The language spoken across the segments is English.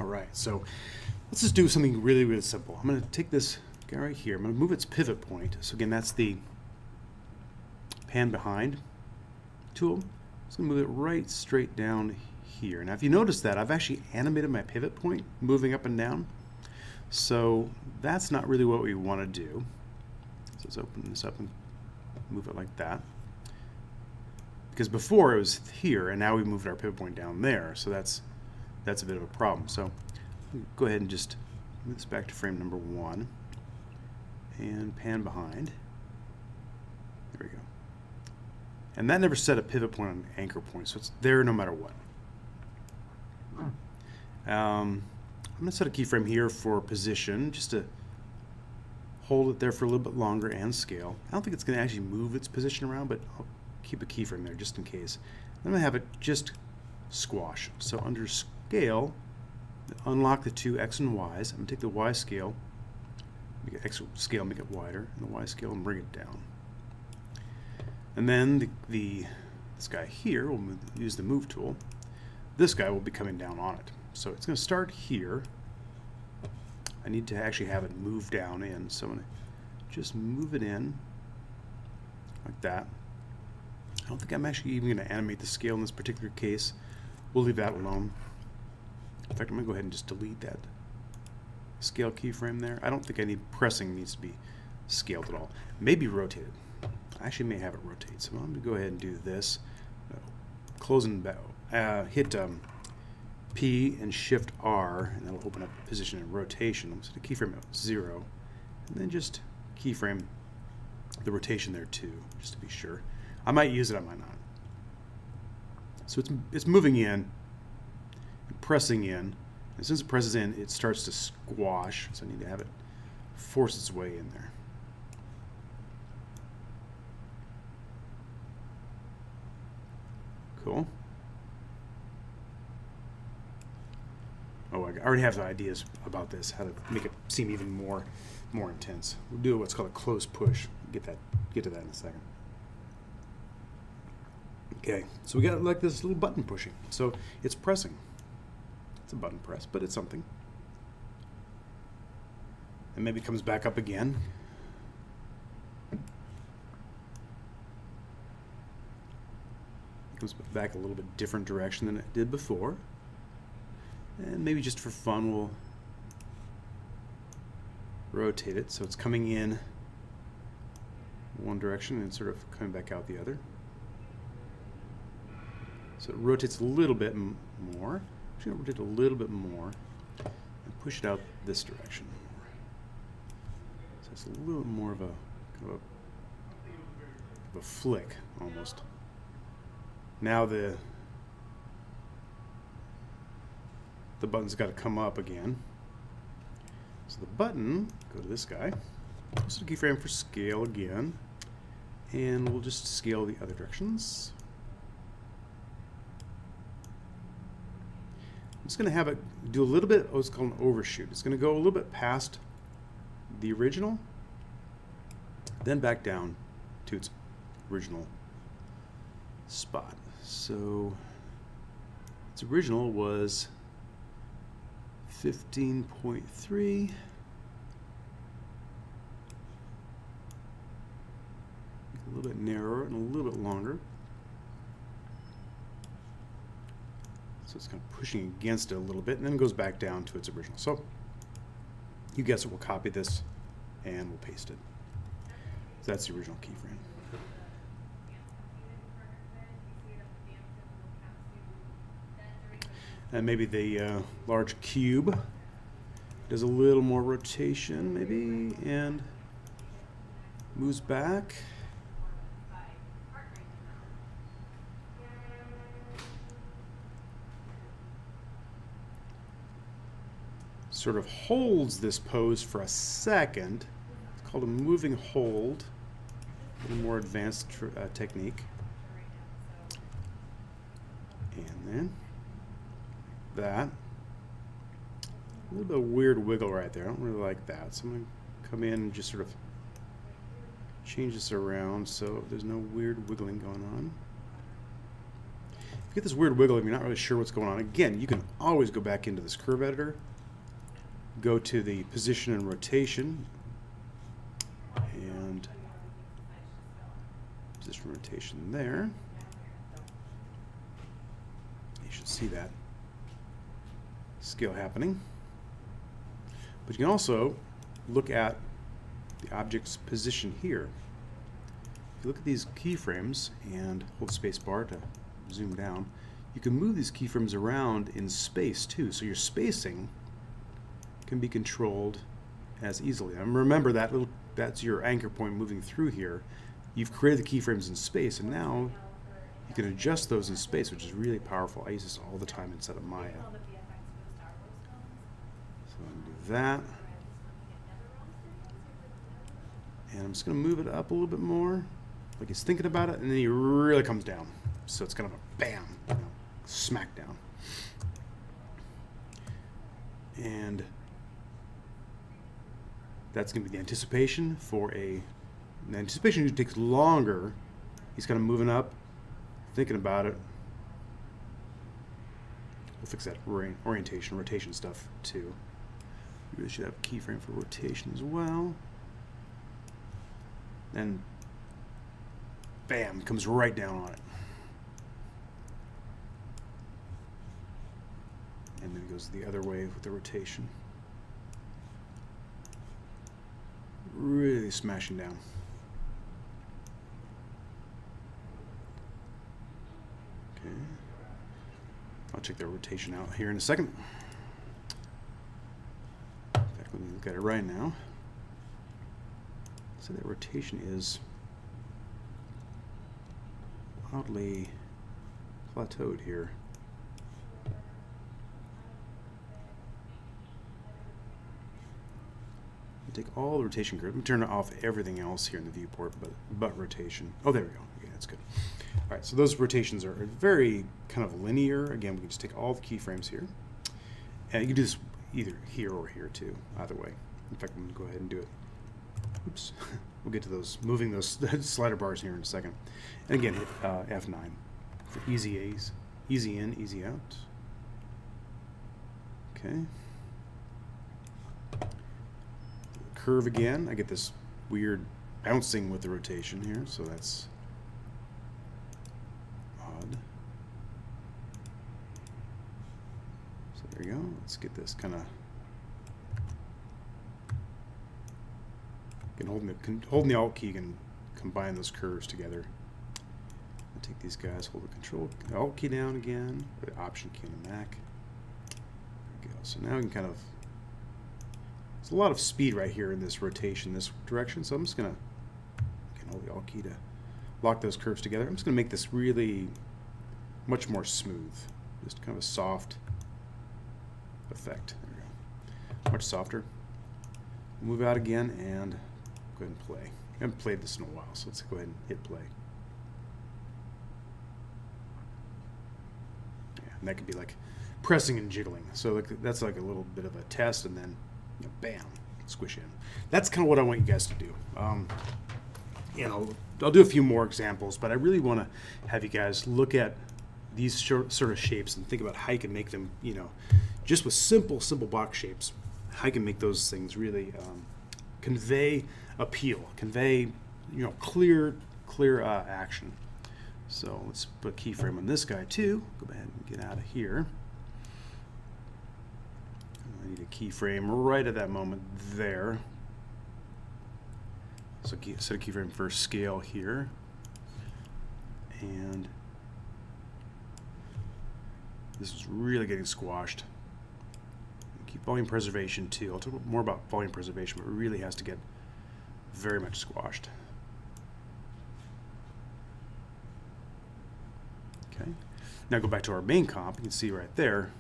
All right, so let's just do something really, really simple. I'm going to take this guy right here. I'm going to move its pivot point. So again, that's the pan behind tool. I'm just going to move it right straight down here. Now, if you notice that, I've actually animated my pivot point moving up and down. So that's not really what we want to do. So let's open this up and move it like that. Because before it was here, and now we moved our pivot point down there. So that's a bit of a problem. So go ahead and just move this back to frame number 1 and pan behind. There we go. And that never set a pivot point on an anchor point, so it's there no matter what. I'm going to set a keyframe here for position, just to hold it there for a little bit longer and scale. I don't think it's going to actually move its position around, but I'll keep a keyframe there just in case. I'm going to have it just squash. So under scale, unlock the two X and Y's. I'm going to take the Y scale, make it X scale, make it wider, and the Y scale and bring it down. And then this guy here, we'll use the move tool. This guy will be coming down on it. So it's going to start here. I need to actually have it move down in. So I'm going to just move it in like that. I don't think I'm actually even going to animate the scale in this particular case. We'll leave that alone. In fact, I'm going to go ahead and just delete that scale keyframe there. I don't think any pressing needs to be scaled at all. Maybe rotated. I actually may have it rotate. So I'm going to go ahead and do this. Close and hit P and Shift R, and that'll open up position and rotation. I'm just going to keyframe at 0, and then just keyframe the rotation there too, just to be sure. I might use it, I might not. So it's moving in, pressing in, and since it presses in, it starts to squash, so I need to have it force its way in there. Cool. Oh, I already have ideas about this, how to make it seem even more intense. We'll do what's called a close push. Get to that in a second. Okay, so we got like this little button pushing. So it's pressing. It's a button press, but it's something. And maybe it comes back up again. It comes back a little bit different direction than it did before. And maybe just for fun, we'll rotate it so it's coming in one direction and sort of coming back out the other. So it rotates a little bit more. I'm just going to rotate a little bit more and push it out this direction. So it's a little more of a kind of a flick almost. Now the button's got to come up again. So the button, go to this guy, set a keyframe for scale again, and we'll just scale the other directions. I'm just going to have it do a little bit of what's called an overshoot. It's going to go a little bit past the original, then back down to its original spot. So its original was 15.3. A little bit narrower and a little bit longer. So it's kind of pushing against it a little bit and then goes back down to its original. So you guess it, we'll copy this and we'll paste it. So that's the original keyframe. And maybe the large cube does a little more rotation, maybe, and moves back. Sort of holds this pose for a second. It's called a moving hold, a little more advanced technique. And then that. A little bit of weird wiggle right there. I don't really like that. So I'm going to come in and just sort of change this around so there's no weird wiggling going on. you get this weird wiggle and you're not really sure what's going on, again, you can always go back into this curve editor, go to the position and rotation, and position rotation there. You should see that scale happening. But you can also look at the object's position here. If you look at these keyframes and hold spacebar to zoom down, you can move these keyframes around in space too. So your spacing can be controlled as easily. And remember that's your anchor point moving through here. You've created the keyframes in space, and now you can adjust those in space, which is really powerful. I use this all the time inside of Maya. So I'm going to do that. And I'm just going to move it up a little bit more, like he's thinking about it, and then he really comes down. So it's kind of a bam, you know, smack down. And that's going to be the anticipation for the anticipation usually takes longer. He's kind of moving up, thinking about it. We'll fix that orientation, rotation stuff too. We really should have a keyframe for rotation as well. And bam, comes right down on it. And then it goes the other way with the rotation. Really smashing down. Okay. I'll check the rotation out here in a second. In fact, let me look at it right now. So that rotation is oddly plateaued here. Take all the rotation curves. Let me turn off everything else here in the viewport, but rotation. Oh, there we go. Okay, that's good. All right, so those rotations are very kind of linear. Again, we can just take all the keyframes here, and you can do this either here or here too. Either way. In fact, I'm going to go ahead and do it. Oops. We'll get to those moving those slider bars here in a second. And again, hit F9 for easy A's, easy in, easy out. Okay. Curve again. I get this weird bouncing with the rotation here, so that's odd. So there you go. Let's get this kind of. Holding the Alt key can combine those curves together. I'll take these guys, hold the Alt key down again, or the Option key on the Mac. There we go. So now we can kind of. There's a lot of speed right here in this rotation, this direction. So I'm just gonna hold the Alt key to lock those curves together. I'm just gonna make this really much more smooth, just kind of a soft effect. There we go. Much softer. Move out again and go ahead and play. I haven't played this in a while, so let's go ahead and hit play. Yeah, and that could be like pressing and jiggling. So that's like a little bit of a test, and then you know, bam, squish in. That's kind of what I want you guys to do. You know, I'll do a few more examples, but I really want to have you guys look at these sort of shapes and think about how you can make them, you know, just with simple box shapes, how you can make those things really convey appeal, convey, you know, clear action. So let's put a keyframe on this guy too. Go ahead and get out of here. I need a keyframe right at that moment there. So set a keyframe for scale here. And this is really getting squashed. Keep volume preservation too. I'll talk more about volume preservation, but it really has to get very much squashed. Okay. Now go back to our main comp. You can see right there,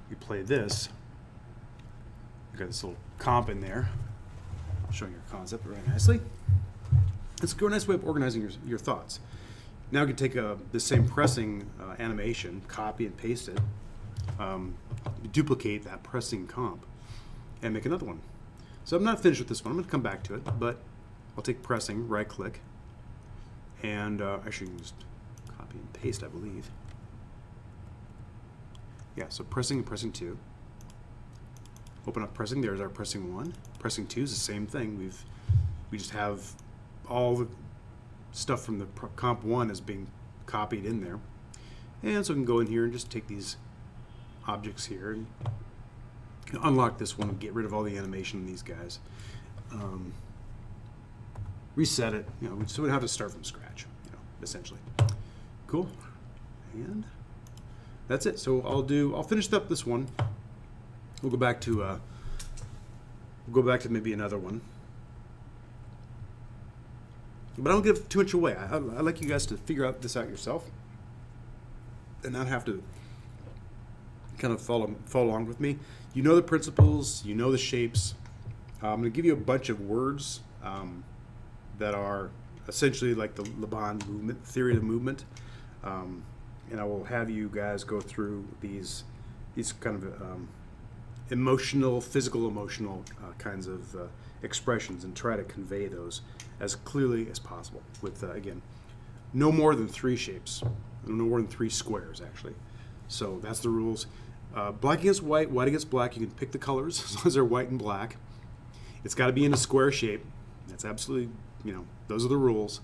you play this. You got this little comp in there, showing your concept very nicely. It's a nice way of organizing your thoughts. Now you can take the same pressing animation, copy and paste it, duplicate that pressing comp, and make another one. So I'm not finished with this one. I'm going to come back to it, but I'll take pressing, right click, and actually you can just copy and paste, I believe. Yeah, so pressing and pressing 2. Open up pressing, there's our pressing 1. Pressing 2 is the same thing. We just have all the stuff from the comp 1 is being copied in there. And so we can go in here and just take these objects here and unlock this one and get rid of all the animation in these guys. Reset it, so we don't have to start from scratch, essentially. Cool. And that's it. So I'll finish up this one. We'll go back to maybe another one. But I don't give too much away. I like you guys to figure this out yourself and not have to kind of follow along with me. You know the principles, you know the shapes. I'm going to give you a bunch of words that are essentially like the Laban movement, theory of movement. And I will have you guys go through these kind of physical emotional kinds of expressions and try to convey those as clearly as possible with, again, no more than 3 shapes, no more than 3 squares, actually. So that's the rules. Black against white, white against black. You can pick the colors as long as they're white and black. It's got to be in a square shape. That's absolutely, those are the rules.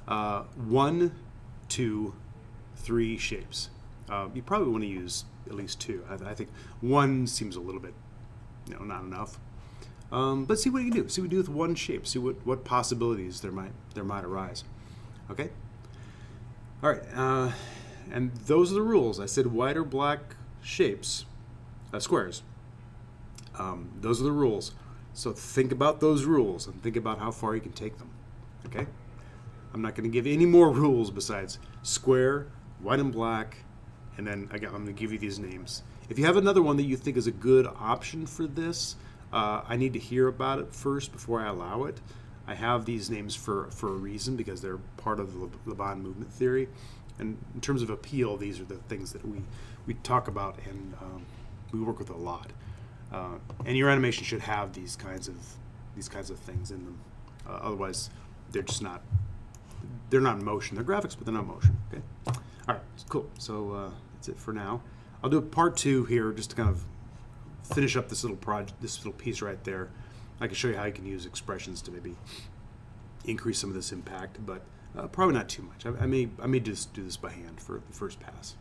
1, 2, 3 shapes. You probably want to use at least 2. I think 1 seems a little bit, not enough. But see what you can do. See what you do with 1 shape. See what possibilities there might arise. Okay. All right. And those are the rules. I said white or black shapes, squares. Those are the rules. So think about those rules and think about how far you can take them. Okay. I'm not going to give any more rules besides square, white and black, and then again, I'm going to give you these names. If you have another one that you think is a good option for this, I need to hear about it first before I allow it. I have these names for a reason because they're part of the Laban movement theory. And in terms of appeal, these are the things that we talk about and we work with a lot. And your animation should have these kinds of things in them. Otherwise, they're just not. They're not in motion. They're graphics, but they're not motion. Okay. All right. Cool. So that's it for now. I'll do a part 2 here, just to kind of finish up this little project, this little piece right there. I can show you how you can use expressions to maybe increase some of this impact, but probably not too much. I may just do this by hand for the first pass.